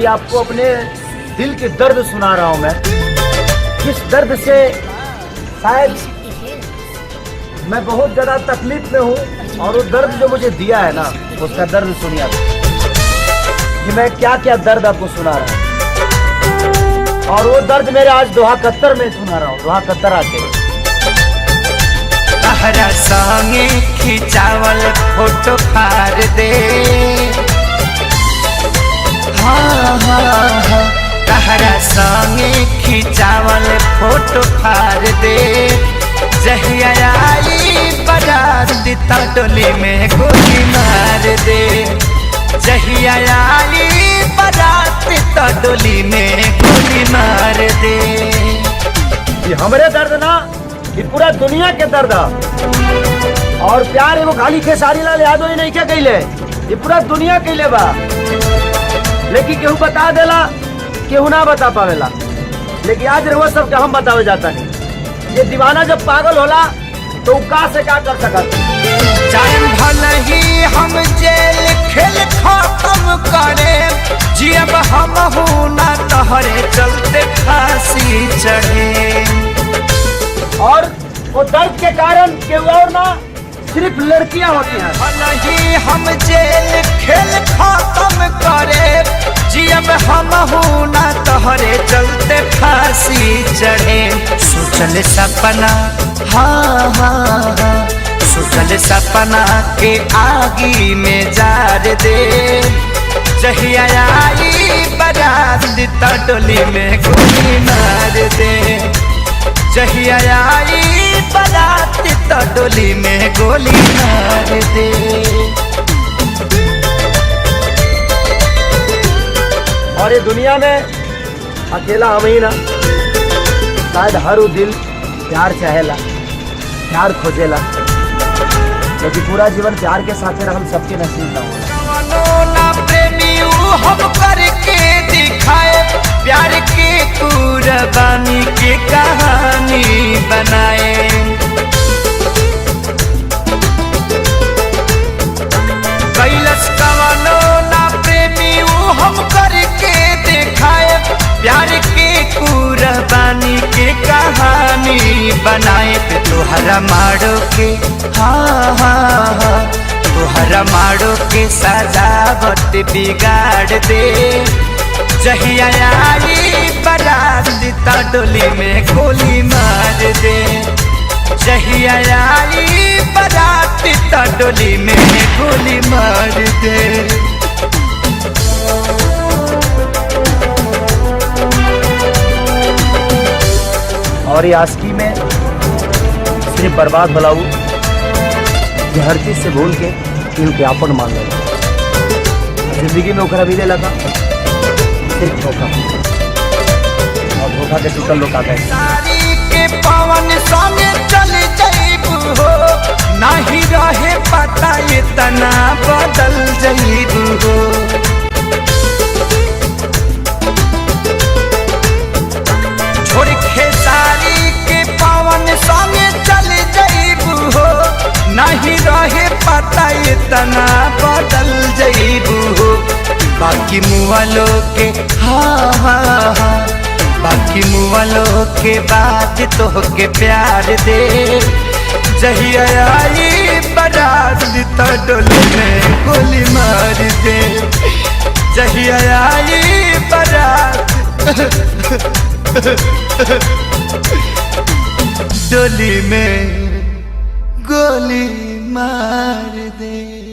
आपको अपने दिल के दर्द सुना रहा हूं मैं, जिस दर्द से शायद मैं बहुत ज्यादा तकलीफ में हूं, और वो दर्द जो मुझे दिया है ना, उसका दर्द सुनिए कि मैं क्या क्या दर्द आपको सुना रहा हूं। और वो दर्द मेरे आज दोहा कत्तर में सुना रहा हूं, दोहा कत्तर आके तहरा संगे खिंचावल फोटो फाड़ दे, तहरा संगे खिंचावल फोटो फाड़ दे, जहिया आई बारात त डोली में गोली मार दे, जहिया आई बारात त डोली में गोली मार दे। ये हमरे दर्द ना, ये पूरा दुनिया के दर्द। और प्यार एगो खाली खेसारी लाल यादव ही नहीं क्या कहले, ये पूरा दुनिया कहले बा, लेकिन केहू बता देला, केहू ना बता पावेला। लेकिन आज रहो सबके हम बतावे जाता नहीं। ये दीवाना जब पागल होला तो का से का कर सकत। चाहे भले ही हम जेल खेल खत्म करे, जियब हम ना तहरे चलते फांसी चढ़े। और वो दर्द के कारण केहू और ना, सिर्फ लड़कियां होती हैं। भले ही हम जेल खेल खत्म करे, जियब हम ना तहरे चलते फांसी चढ़े। सोचल सपना, हाँ, सोचल सपना के आगी में जार दे, जहिया आई बारात त डोली में गोली मार दे, जहिया आई बारात त डोली में गोली मार दे। और ये दुनिया में अकेला हम ही ना, शायद हर दिल प्यार चाहेला, प्यार खोजेला, लेकिन पूरा जीवन प्यार के साथ रहल सबके नसीब ना होला। प्रेमी हम करके दिखाए, प्यार के कुर्बानी की कहानी बनाए। कैलस कवनो ना प्रेमी हम करके दिखाए, प्यार के कुर्बानी की कहानी बनाए। पे तोहरा मारो के, हाँ, तोहरा मारो के सजावट बिगाड़ दे, जहिया आई बारात त डोली में गोली मार दे, जहिया आई बारात त डोली में गोली मार दे। और ये आशिकी में सिर्फ बर्बाद भलाऊ, ये हर चीज से भूल के इनके आपन मान ले, जिंदगी में ओकरा मिले लगा सिर्फ धोखा, और धोखा के टूटल लोग आ गए। सारी के पवन संगे चल जाइबू हो, नहीं रहे पता इतना बदल जाइबू हो। छोड़ खेसारी के पवन संगे चल जाइबू हो, नहीं रहे पता इतना बदल जाइबू हो। बाकी मुआलो के, हाँ, बाकी मुआलो के बाद तो के प्यार दे, जहिया आई बारात त डोली में गोली मार दे, जहिया आई बारात डोली में गोली मार दे।